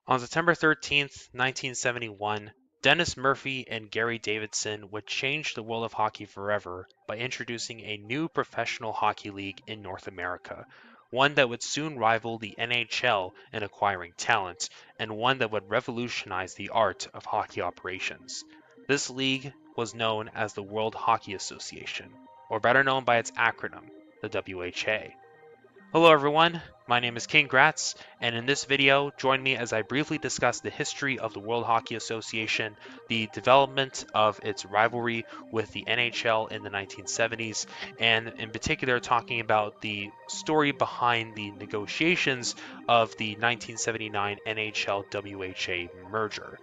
On September 13th, 1971, Dennis Murphy and Gary Davidson would change the world of hockey forever by introducing a new professional hockey league in North America, one that would soon rival the NHL in acquiring talent, and one that would revolutionize the art of hockey operations. This league was known as the World Hockey Association, or better known by its acronym, the WHA. Hello everyone, my name is King Gratz, and in this video, join me as I briefly discuss the history of the World Hockey Association, the development of its rivalry with the NHL in the 1970s, and in particular talking about the story behind the negotiations of the 1979 NHL WHA merger.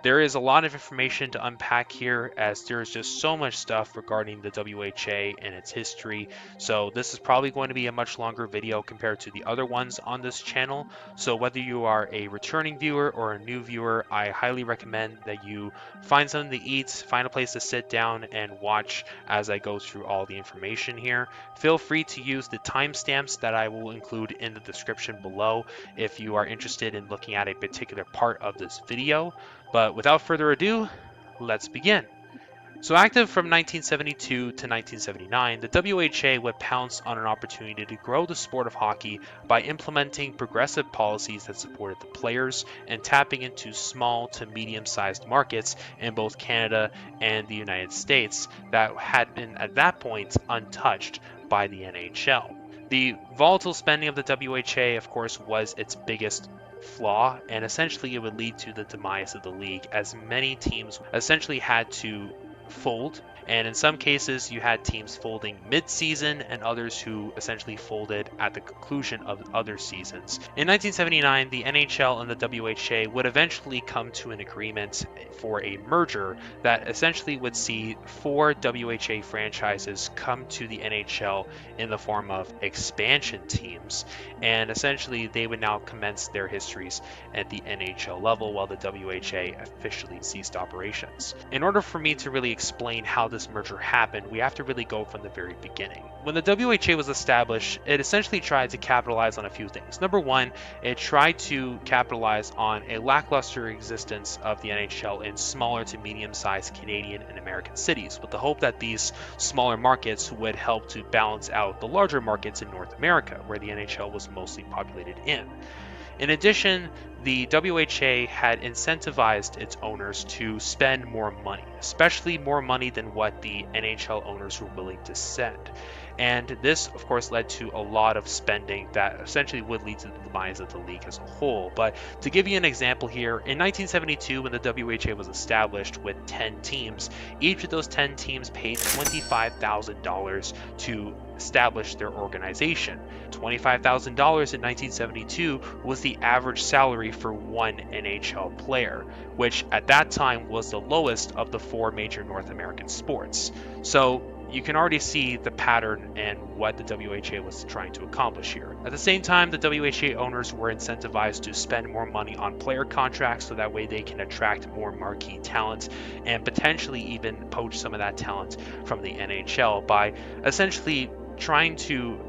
There is a lot of information to unpack here as there is just so much stuff regarding the WHA and its history, so this is probably going to be a much longer video compared to the other ones on this channel. So whether you are a returning viewer or a new viewer, I highly recommend that you find something to eat, find a place to sit down and watch as I go through all the information here. Feel free to use the timestamps that I will include in the description below if you are interested in looking at a particular part of this video. But without further ado, let's begin. So active from 1972 to 1979, the WHA would pounce on an opportunity to grow the sport of hockey by implementing progressive policies that supported the players and tapping into small to medium-sized markets in both Canada and the United States that had been at that point untouched by the NHL. The volatile spending of the WHA, of course, was its biggest flaw, and essentially it would lead to the demise of the league, as many teams essentially had to fold, and in some cases you had teams folding mid-season and others who essentially folded at the conclusion of other seasons. In 1979, the NHL and the WHA would eventually come to an agreement for a merger that essentially would see 4 WHA franchises come to the NHL in the form of expansion teams, and essentially they would now commence their histories at the NHL level while the WHA officially ceased operations. In order for me to really explain how this merger happened, we have to really go from the very beginning. When the WHA was established, it essentially tried to capitalize on a few things. Number one, it tried to capitalize on a lackluster existence of the NHL in smaller to medium-sized Canadian and American cities, with the hope that these smaller markets would help to balance out the larger markets in North America, where the NHL was mostly populated in. In addition, the WHA had incentivized its owners to spend more money, especially more money than what the NHL owners were willing to send. And this, of course, led to a lot of spending that essentially would lead to the demise of the league as a whole. But to give you an example here, in 1972, when the WHA was established with 10 teams, each of those 10 teams paid $25,000 to establish their organization. $25,000 in 1972 was the average salary for one NHL player, which at that time was the lowest of the 4 major North American sports. So you can already see the pattern and what the WHA was trying to accomplish here. At the same time, the WHA owners were incentivized to spend more money on player contracts so that way they can attract more marquee talent and potentially even poach some of that talent from the NHL by essentially trying to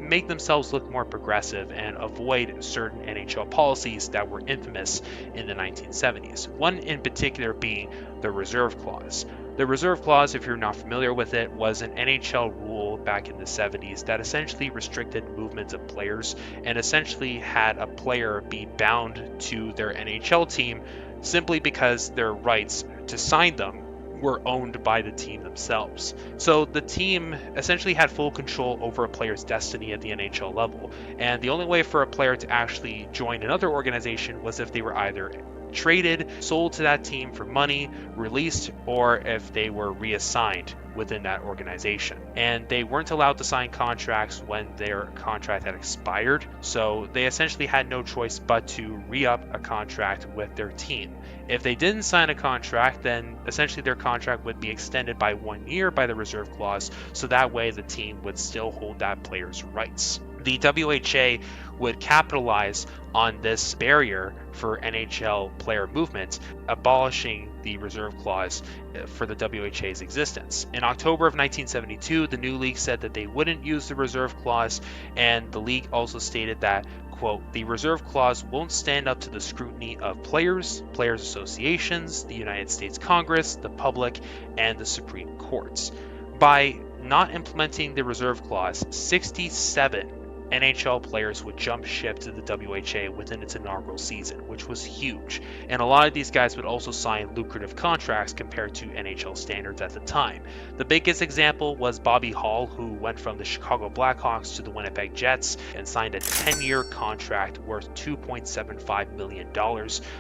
make themselves look more progressive and avoid certain NHL policies that were infamous in the 1970s. One in particular being the reserve clause. The reserve clause, if you're not familiar with it, was an NHL rule back in the 70s that essentially restricted movements of players and essentially had a player be bound to their NHL team simply because their rights to sign them were owned by the team themselves. So the team essentially had full control over a player's destiny at the NHL level, and the only way for a player to actually join another organization was if they were either traded, sold to that team for money, released, or if they were reassigned within that organization. And they weren't allowed to sign contracts when their contract had expired, so they essentially had no choice but to re-up a contract with their team. If they didn't sign a contract, then essentially their contract would be extended by 1 year by the reserve clause, so that way the team would still hold that player's rights. The WHA would capitalize on this barrier for NHL player movement, abolishing the reserve clause for the WHA's existence. In October of 1972, the new league said that they wouldn't use the reserve clause, and the league also stated that, quote, the reserve clause won't stand up to the scrutiny of players, players associations, the United States Congress, the public, and the Supreme Courts. By not implementing the reserve clause, 67 NHL players would jump ship to the WHA within its inaugural season, which was huge. And a lot of these guys would also sign lucrative contracts compared to NHL standards at the time. The biggest example was Bobby Hall, who went from the Chicago Blackhawks to the Winnipeg Jets and signed a 10-year contract worth $2.75 million,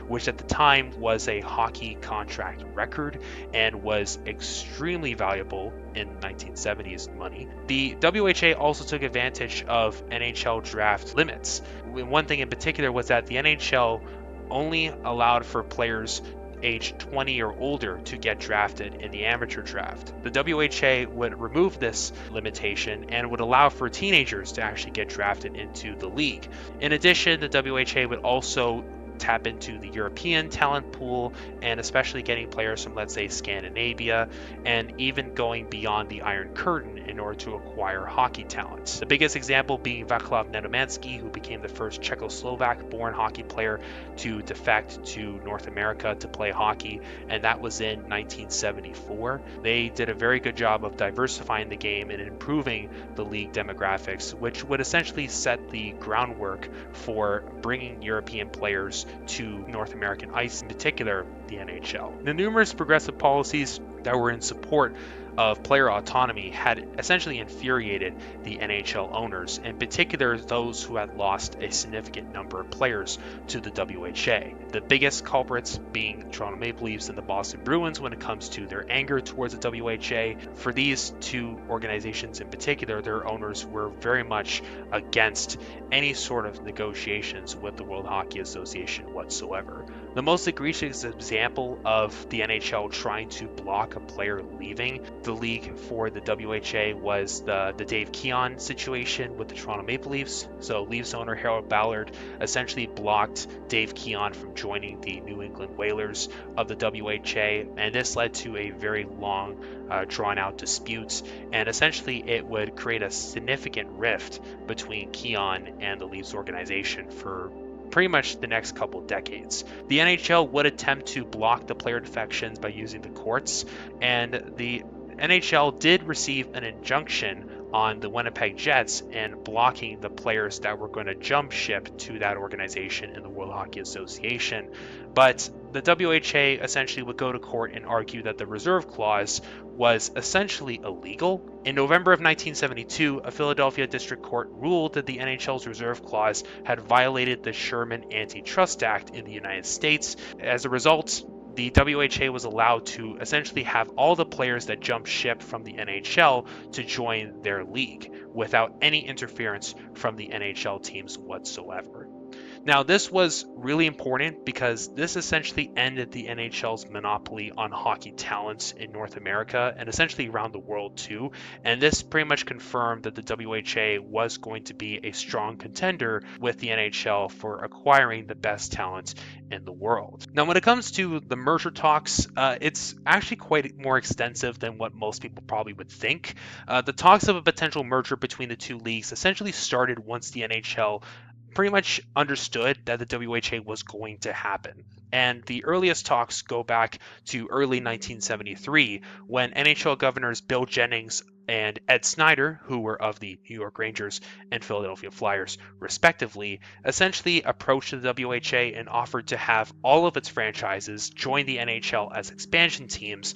which at the time was a hockey contract record and was extremely valuable in 1970s money. The WHA also took advantage of NHL draft limits. One thing in particular was that the NHL only allowed for players aged 20 or older to get drafted in the amateur draft. The WHA would remove this limitation and would allow for teenagers to actually get drafted into the league. In addition, the WHA would also tap into the European talent pool, and especially getting players from, let's say, Scandinavia, and even going beyond the Iron Curtain in order to acquire hockey talent. The biggest example being Vaclav Nedomansky, who became the first Czechoslovak-born hockey player to defect to North America to play hockey, and that was in 1974. They did a very good job of diversifying the game and improving the league demographics, which would essentially set the groundwork for bringing European players to North American ice, in particular the NHL. The numerous progressive policies that were in support of player autonomy had essentially infuriated the NHL owners, in particular those who had lost a significant number of players to the WHA. The biggest culprits being the Toronto Maple Leafs and the Boston Bruins when it comes to their anger towards the WHA. For these two organizations in particular, their owners were very much against any sort of negotiations with the World Hockey Association whatsoever. The most egregious example of the NHL trying to block a player leaving the league for the WHA was the Dave Keon situation with the Toronto Maple Leafs. So Leafs owner Harold Ballard essentially blocked Dave Keon from joining the New England Whalers of the WHA, and this led to a very long, drawn-out dispute, and essentially it would create a significant rift between Keon and the Leafs organization for pretty much the next couple decades. The NHL would attempt to block the player defections by using the courts, and the NHL did receive an injunction on the Winnipeg Jets and blocking the players that were going to jump ship to that organization in the World Hockey Association. But the WHA essentially would go to court and argue that the reserve clause was essentially illegal. In November of 1972, a Philadelphia District Court ruled that the NHL's reserve clause had violated the Sherman Antitrust Act in the United States. As a result, the WHA was allowed to essentially have all the players that jumped ship from the NHL to join their league without any interference from the NHL teams whatsoever. Now, this was really important because this essentially ended the NHL's monopoly on hockey talents in North America and essentially around the world too. And this pretty much confirmed that the WHA was going to be a strong contender with the NHL for acquiring the best talent in the world. Now, when it comes to the merger talks, it's actually quite more extensive than what most people probably would think. The talks of a potential merger between the two leagues essentially started once the NHL pretty much understood that the WHA was going to happen. And the earliest talks go back to early 1973 when NHL governors Bill Jennings and Ed Snyder, who were of the New York Rangers and Philadelphia Flyers respectively, essentially approached the WHA and offered to have all of its franchises join the NHL as expansion teams,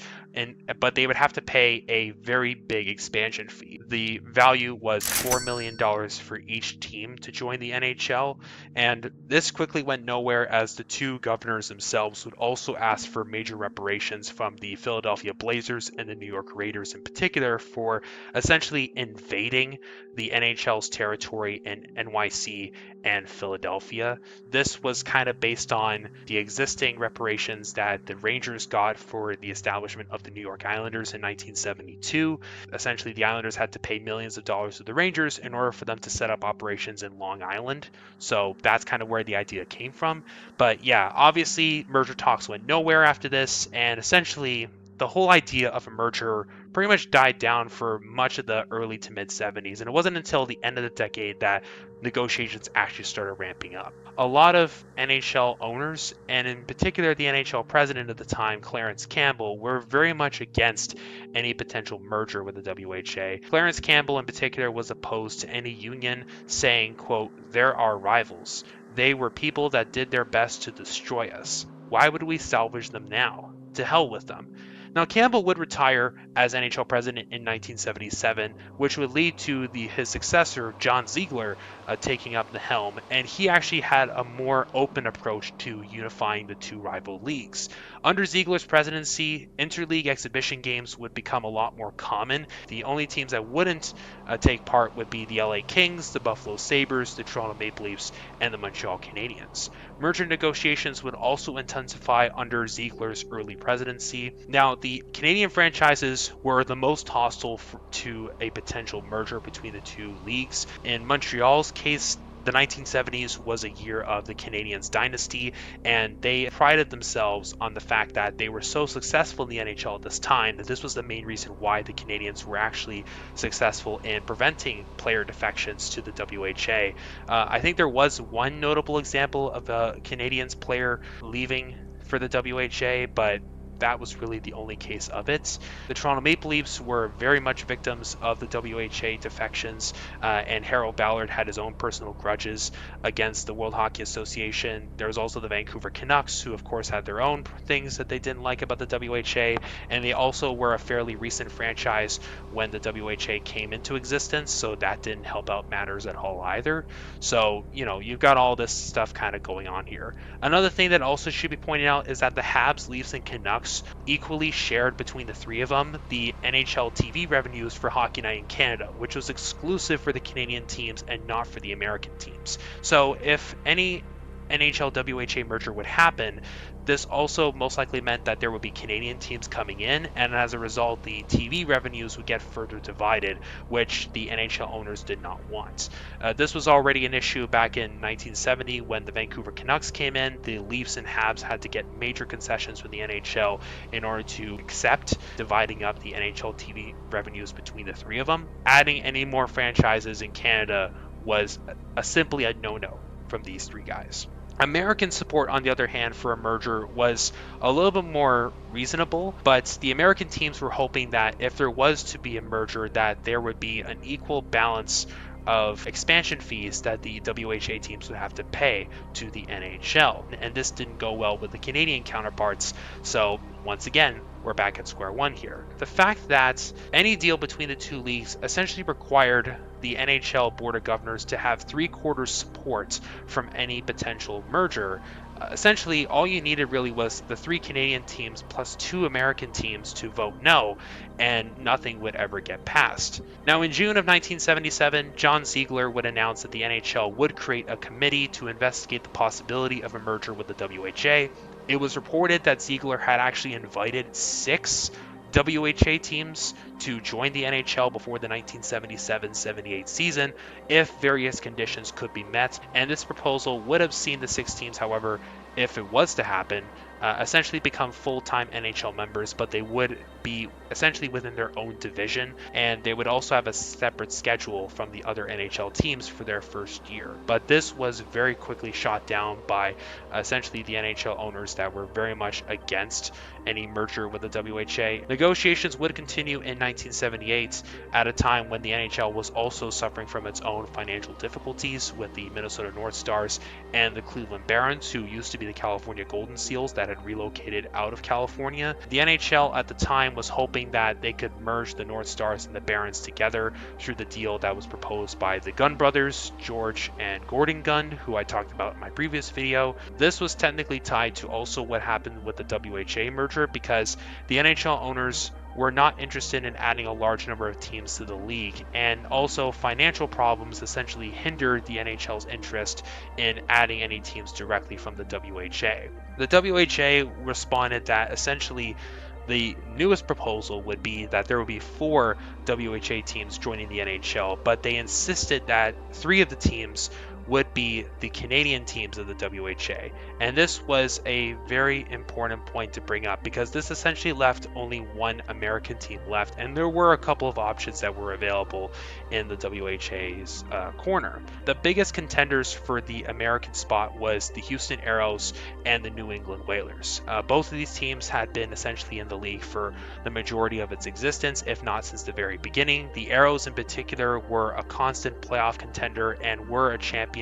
but they would have to pay a very big expansion fee. The value was $4 million for each team to join the NHL, and this quickly went nowhere as the two governors themselves would also ask for major reparations from the Philadelphia Blazers and the New York Raiders in particular for were essentially invading the NHL's territory in NYC and Philadelphia. This was kind of based on the existing reparations that the Rangers got for the establishment of the New York Islanders in 1972. Essentially, the Islanders had to pay millions of dollars to the Rangers in order for them to set up operations in Long Island. So that's kind of where the idea came from. But yeah, obviously, merger talks went nowhere after this, and essentially, the whole idea of a merger pretty much died down for much of the early to mid 70s, and it wasn't until the end of the decade that negotiations actually started ramping up. A lot of NHL owners, and in particular the NHL president at the time, Clarence Campbell, were very much against any potential merger with the WHA. Clarence Campbell in particular was opposed to any union, saying, quote, "There are rivals. They were people that did their best to destroy us. Why would we salvage them now? To hell with them." Now, Campbell would retire as NHL president in 1977, which would lead to his successor, John Ziegler, taking up the helm, and he actually had a more open approach to unifying the two rival leagues. Under Ziegler's presidency, interleague exhibition games would become a lot more common. The only teams that wouldn't take part would be the LA Kings, the Buffalo Sabres, the Toronto Maple Leafs, and the Montreal Canadiens. Merger negotiations would also intensify under Ziegler's early presidency. Now, the Canadian franchises were the most hostile to a potential merger between the two leagues. In Montreal's case, the 1970s was a year of the Canadiens dynasty, and they prided themselves on the fact that they were so successful in the NHL at this time that this was the main reason why the Canadiens were actually successful in preventing player defections to the WHA. I think there was one notable example of a Canadiens player leaving for the WHA, but that was really the only case of it. The Toronto Maple Leafs were very much victims of the WHA defections, and Harold Ballard had his own personal grudges against the World Hockey Association. There was also the Vancouver Canucks, who of course had their own things that they didn't like about the WHA, and they also were a fairly recent franchise when the WHA came into existence, so that didn't help out matters at all either. So, you've got all this stuff kind of going on here. Another thing that also should be pointed out is that the Habs, Leafs, and Canucks equally shared between the three of them the NHL TV revenues for Hockey Night in Canada, which was exclusive for the Canadian teams and not for the American teams. So if any NHL WHA merger would happen, this also most likely meant that there would be Canadian teams coming in, and as a result, the TV revenues would get further divided, which the NHL owners did not want. This was already an issue back in 1970 when the Vancouver Canucks came in. The Leafs and Habs had to get major concessions from the NHL in order to accept dividing up the NHL TV revenues between the three of them. Adding any more franchises in Canada was simply a no-no from these three guys. American support, on the other hand, for a merger was a little bit more reasonable, but the American teams were hoping that if there was to be a merger, that there would be an equal balance of expansion fees that the WHA teams would have to pay to the NHL. And this didn't go well with the Canadian counterparts, so once again, we're back at square one here. The fact that any deal between the two leagues essentially required the NHL Board of Governors to have 3/4 support from any potential merger. Essentially, all you needed really was the 3 Canadian teams plus 2 American teams to vote no, and nothing would ever get passed. Now, in June of 1977, John Ziegler would announce that the NHL would create a committee to investigate the possibility of a merger with the WHA. It was reported that Ziegler had actually invited 6 WHA teams to join the NHL before the 1977-78 season if various conditions could be met, and this proposal would have seen the 6 teams, however, if it was to happen, essentially become full-time NHL members, but they would be essentially within their own division, and they would also have a separate schedule from the other NHL teams for their first year. But this was very quickly shot down by essentially the NHL owners that were very much against any merger with the WHA. Negotiations would continue in 1978 at a time when the NHL was also suffering from its own financial difficulties with the Minnesota North Stars and the Cleveland Barons, who used to be the California Golden Seals that had relocated out of California. The NHL at the time was hoping that they could merge the North Stars and the Barons together through the deal that was proposed by the Gunn brothers, George and Gordon Gunn, who I talked about in my previous video. This was technically tied to also what happened with the WHA merger, because the NHL owners were not interested in adding a large number of teams to the league, and also financial problems essentially hindered the NHL's interest in adding any teams directly from the WHA. The WHA responded that essentially the newest proposal would be that there would be 4 WHA teams joining the NHL, but they insisted that 3 of the teams would be the Canadian teams of the WHA. And this was a very important point to bring up because this essentially left only 1 American team left, and there were a couple of options that were available in the WHA's corner. The biggest contenders for the American spot was the Houston Aeros and the New England Whalers. Both of these teams had been essentially in the league for the majority of its existence, if not since the very beginning. The Aeros in particular were a constant playoff contender and were a champion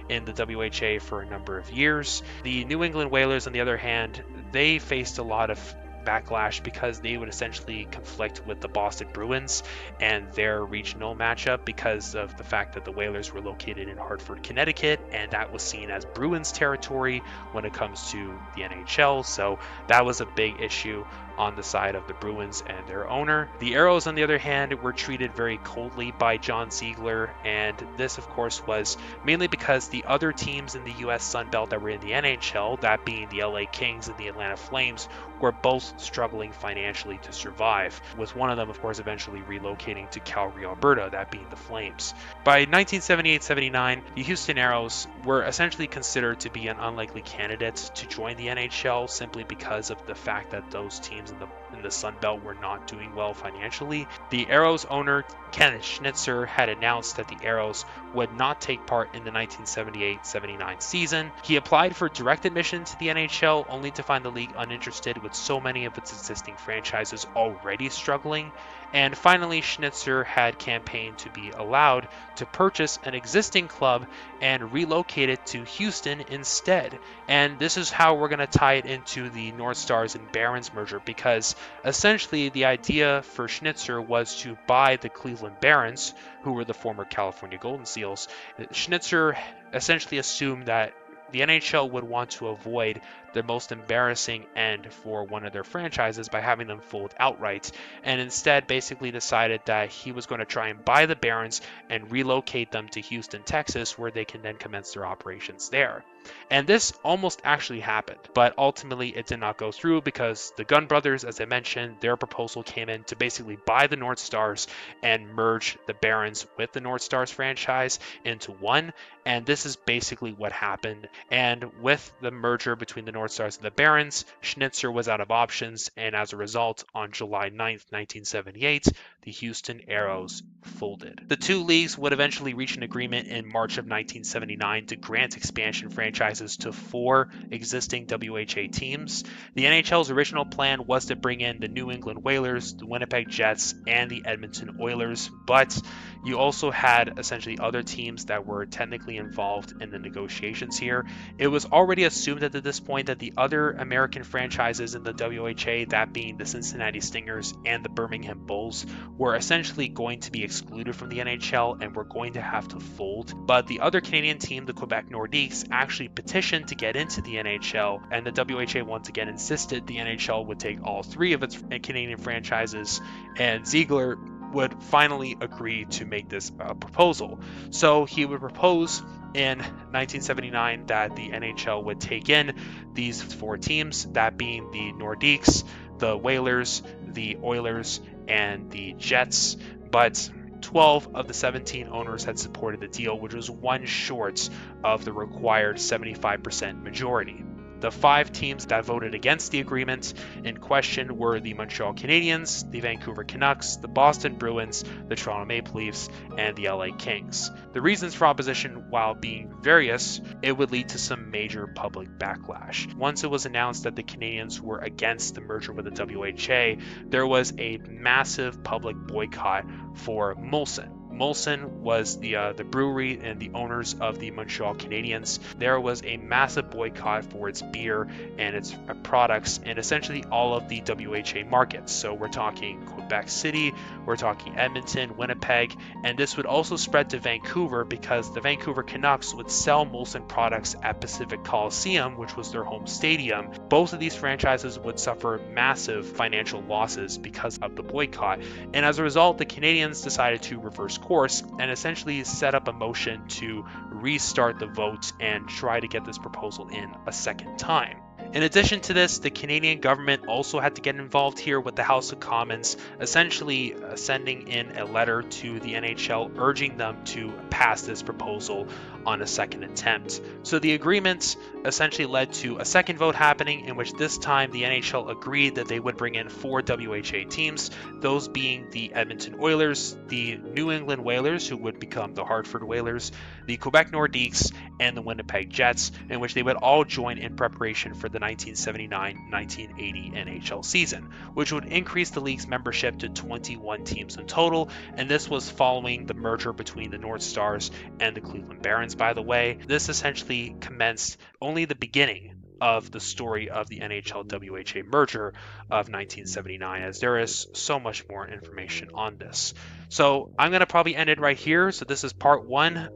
in the WHA for a number of years. The New England Whalers, on the other hand, they faced a lot of backlash because they would essentially conflict with the Boston Bruins and their regional matchup because of the fact that the Whalers were located in Hartford, Connecticut, and that was seen as Bruins territory when it comes to the NHL. So that was a big issue on the side of the Bruins and their owner. The Aeros, on the other hand, were treated very coldly by John Ziegler, and this of course was mainly because the other teams in the US Sun Belt that were in the NHL, that being the LA Kings and the Atlanta Flames, were both struggling financially to survive, with one of them of course eventually relocating to Calgary, Alberta, that being the Flames. By 1978-79, the Houston Aeros were essentially considered to be an unlikely candidate to join the NHL simply because of the fact that those teams in the Sun Belt were not doing well financially. The Aeros owner, Kenneth Schnitzer, had announced that the Aeros would not take part in the 1978-79 season. He applied for direct admission to the NHL, only to find the league uninterested with so many of its existing franchises already struggling. And finally, Schnitzer had campaigned to be allowed to purchase an existing club and relocate it to Houston instead. And this is how we're going to tie it into the North Stars and Barons merger, because essentially the idea for Schnitzer was to buy the Cleveland Barons, who were the former California Golden Seals. Schnitzer essentially assumed that the NHL would want to avoid the most embarrassing end for one of their franchises by having them fold outright, and instead basically decided that he was going to try and buy the Barons and relocate them to Houston, Texas, where they can then commence their operations there. And this almost actually happened, but ultimately it did not go through because the Gunn brothers, as I mentioned, their proposal came in to basically buy the North Stars and merge the Barons with the North Stars franchise into one, and this is basically what happened. And with the merger between the North Stars and the Barons, Schnitzer was out of options, and as a result, on July 9th, 1978, the Houston Aeros folded. The two leagues would eventually reach an agreement in March of 1979 to grant expansion franchises to 4 existing WHA teams. The NHL's original plan was to bring in the New England Whalers, the Winnipeg Jets, and the Edmonton Oilers, but you also had essentially other teams that were technically involved in the negotiations here. It was already assumed at this point that the other American franchises in the WHA, that being the Cincinnati Stingers and the Birmingham Bulls, were essentially going to be excluded from the NHL and were going to have to fold. But the other Canadian team, the Quebec Nordiques, actually petitioned to get into the NHL, and the WHA once again insisted the NHL would take all 3 of its Canadian franchises, and Ziegler would finally agree to make this proposal. So he would propose in 1979 that the NHL would take in these 4 teams, that being the Nordiques, the Whalers, the Oilers, and the Jets, but 12 of the 17 owners had supported the deal, which was 1 short of the required 75% majority. The 5 teams that voted against the agreement in question were the Montreal Canadiens, the Vancouver Canucks, the Boston Bruins, the Toronto Maple Leafs, and the LA Kings. The reasons for opposition, while being various, it would lead to some major public backlash. Once it was announced that the Canadiens were against the merger with the WHA, there was a massive public boycott for Molson. Molson was the brewery and the owners of the Montreal Canadiens. There was a massive boycott for its beer and its products, and essentially all of the WHA markets. So we're talking Quebec, Quebec City, we're talking Edmonton, Winnipeg, and this would also spread to Vancouver because the Vancouver Canucks would sell Molson products at Pacific Coliseum, which was their home stadium. Both of these franchises would suffer massive financial losses because of the boycott, and as a result, the Canadiens decided to reverse course and essentially set up a motion to restart the vote and try to get this proposal in a second time. In addition to this, the Canadian government also had to get involved here with the House of Commons, essentially sending in a letter to the NHL urging them to pass this proposal on a second attempt. So the agreement essentially led to a second vote happening, in which this time the NHL agreed that they would bring in 4 WHA teams, those being the Edmonton Oilers, the New England Whalers, who would become the Hartford Whalers, the Quebec Nordiques, and the Winnipeg Jets, in which they would all join in preparation for the 1979-1980 NHL season, which would increase the league's membership to 21 teams in total, and this was following the merger between the North Stars and the Cleveland Barons, by the way. This essentially commenced only the beginning of the story of the NHL WHA merger of 1979, as there is so much more information on this. So I'm going to probably end it right here. So this is part 1.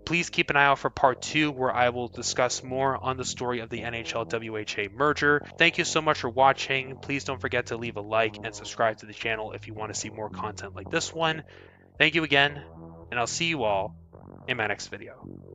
Please keep an eye out for part 2, where I will discuss more on the story of the NHL WHA merger. Thank you so much for watching. Please don't forget to leave a like and subscribe to the channel if you want to see more content like this one. Thank you again, and I'll see you all in my next video.